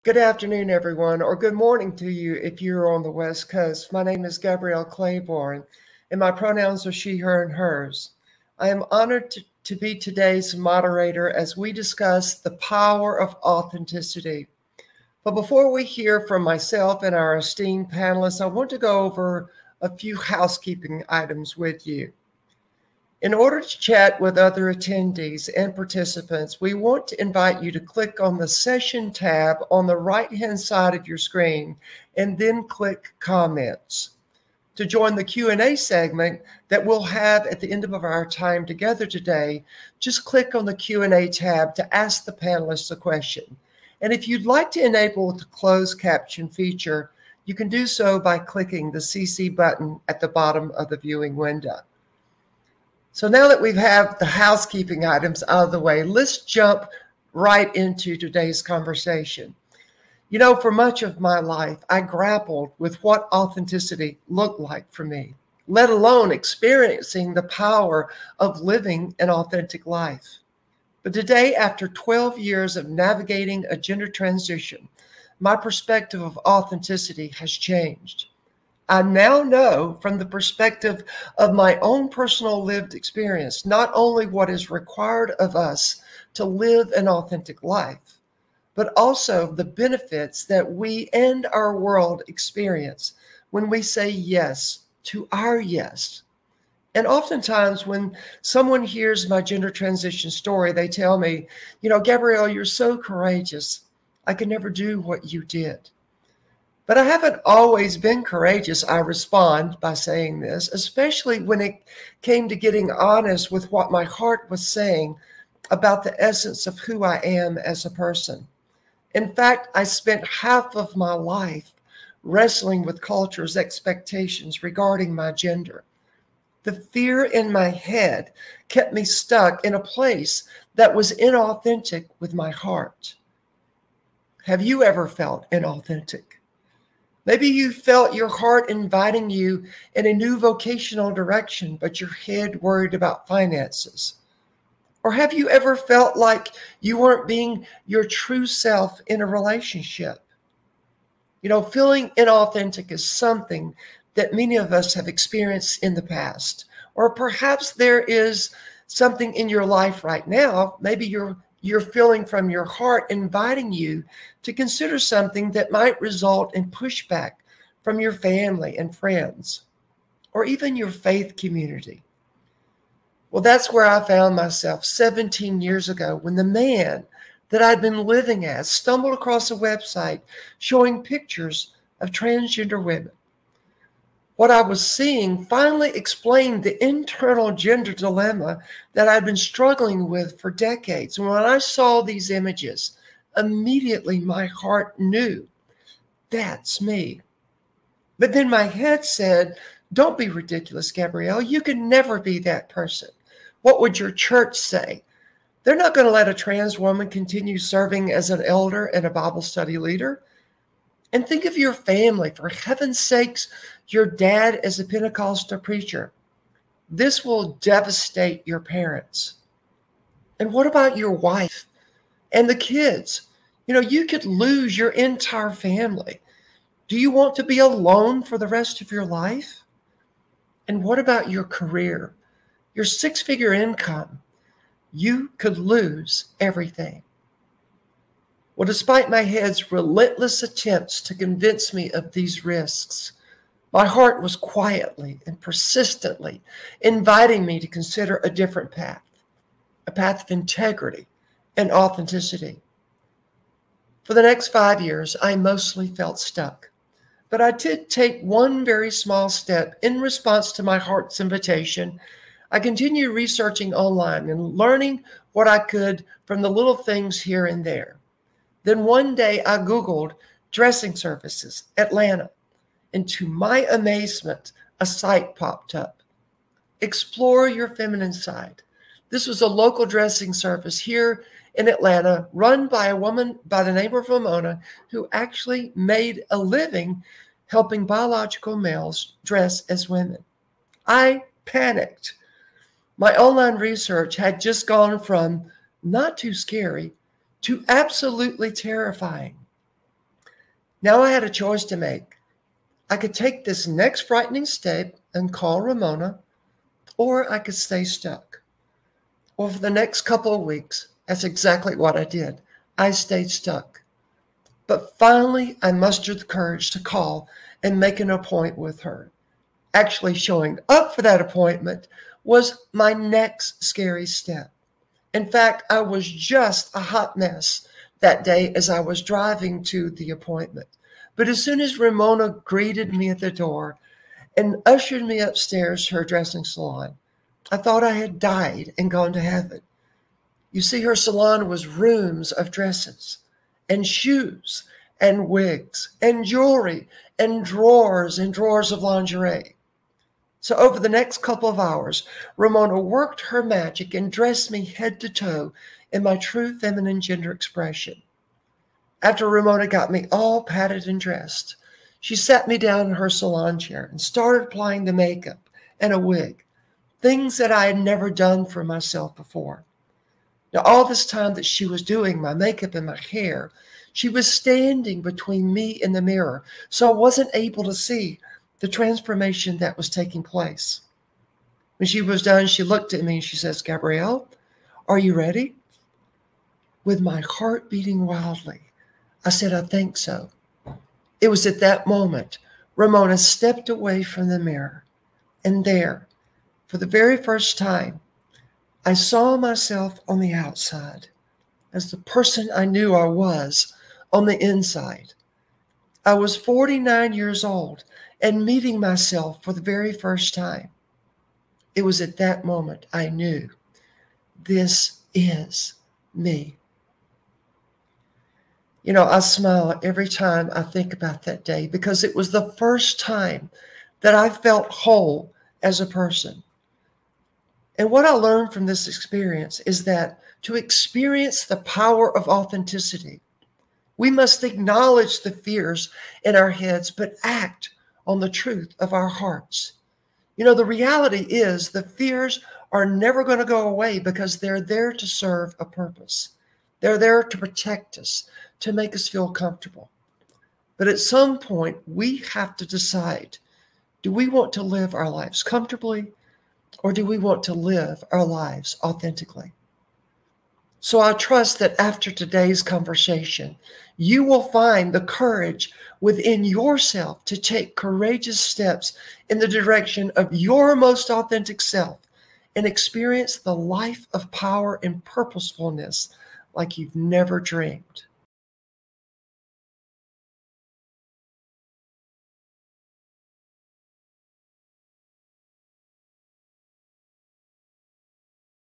Good afternoon, everyone, or good morning to you if you're on the West Coast. My name is Gabrielle Claiborne, and my pronouns are she, her, and hers. I am honored to be today's moderator as we discuss the power of authenticity. But before we hear from myself and our esteemed panelists, I want to go over a few housekeeping items with you. In order to chat with other attendees and participants, we want to invite you to click on the Session tab on the right-hand side of your screen and then click Comments. To join the Q&A segment that we'll have at the end of our time together today, just click on the Q&A tab to ask the panelists a question. And if you'd like to enable the closed caption feature, you can do so by clicking the CC button at the bottom of the viewing window. So now that we've had the housekeeping items out of the way, let's jump right into today's conversation. You know, for much of my life, I grappled with what authenticity looked like for me, let alone experiencing the power of living an authentic life. But today, after 12 years of navigating a gender transition, my perspective of authenticity has changed. I now know from the perspective of my own personal lived experience, not only what is required of us to live an authentic life, but also the benefits that we and our world experience when we say yes to our yes. And oftentimes when someone hears my gender transition story, they tell me, you know, Gabrielle, you're so courageous. I could never do what you did. But I haven't always been courageous, I respond by saying this, especially when it came to getting honest with what my heart was saying about the essence of who I am as a person. In fact, I spent half of my life wrestling with culture's expectations regarding my gender. The fear in my head kept me stuck in a place that was inauthentic with my heart. Have you ever felt inauthentic? Maybe you felt your heart inviting you in a new vocational direction, but your head worried about finances. Or have you ever felt like you weren't being your true self in a relationship? You know, feeling inauthentic is something that many of us have experienced in the past. Or perhaps there is something in your life right now, maybe you're feeling from your heart inviting you to consider something that might result in pushback from your family and friends, or even your faith community. Well, that's where I found myself 17 years ago when the man that I'd been living as stumbled across a website showing pictures of transgender women. What I was seeing finally explained the internal gender dilemma that I'd been struggling with for decades. And when I saw these images, immediately my heart knew, that's me. But then my head said, don't be ridiculous, Gabrielle. You can never be that person. What would your church say? They're not going to let a trans woman continue serving as an elder and a Bible study leader. And think of your family. For heaven's sakes, your dad is a Pentecostal preacher. This will devastate your parents. And what about your wife and the kids? You know, you could lose your entire family. Do you want to be alone for the rest of your life? And what about your career, your six-figure income? You could lose everything. Well, despite my head's relentless attempts to convince me of these risks, my heart was quietly and persistently inviting me to consider a different path, a path of integrity and authenticity. For the next 5 years, I mostly felt stuck, but I did take one very small step in response to my heart's invitation. I continued researching online and learning what I could from the little things here and there. Then one day I Googled dressing services, Atlanta, and to my amazement, a site popped up. Explore Your Feminine Side. This was a local dressing service here in Atlanta run by a woman by the name of Ramona who actually made a living helping biological males dress as women. I panicked. My online research had just gone from not too scary to absolutely terrifying. Now I had a choice to make. I could take this next frightening step and call Ramona, or I could stay stuck. Well, for the next couple of weeks, that's exactly what I did. I stayed stuck. But finally, I mustered the courage to call and make an appointment with her. Actually, showing up for that appointment was my next scary step. In fact, I was just a hot mess that day as I was driving to the appointment. But as soon as Ramona greeted me at the door and ushered me upstairs to her dressing salon, I thought I had died and gone to heaven. You see, her salon was rooms of dresses and shoes and wigs and jewelry and drawers of lingerie. So over the next couple of hours, Ramona worked her magic and dressed me head to toe in my true feminine gender expression. After Ramona got me all patted and dressed, she sat me down in her salon chair and started applying the makeup and a wig, things that I had never done for myself before. Now, all this time that she was doing my makeup and my hair, she was standing between me and the mirror, so I wasn't able to see the transformation that was taking place. When she was done, she looked at me and she says, "Gabrielle, are you ready?" With my heart beating wildly, I said, "I think so." It was at that moment Ramona stepped away from the mirror, and there, for the very first time, I saw myself on the outside as the person I knew I was on the inside. I was 49 years old and meeting myself for the very first time. It was at that moment I knew this is me. You know, I smile every time I think about that day because it was the first time that I felt whole as a person. And what I learned from this experience is that to experience the power of authenticity, we must acknowledge the fears in our heads, but act on the truth of our hearts. You know, the reality is the fears are never going to go away because they're there to serve a purpose. They're there to protect us, to make us feel comfortable. But at some point, we have to decide, do we want to live our lives comfortably, or do we want to live our lives authentically? So I trust that after today's conversation, you will find the courage within yourself to take courageous steps in the direction of your most authentic self and experience the life of power and purposefulness like you've never dreamed.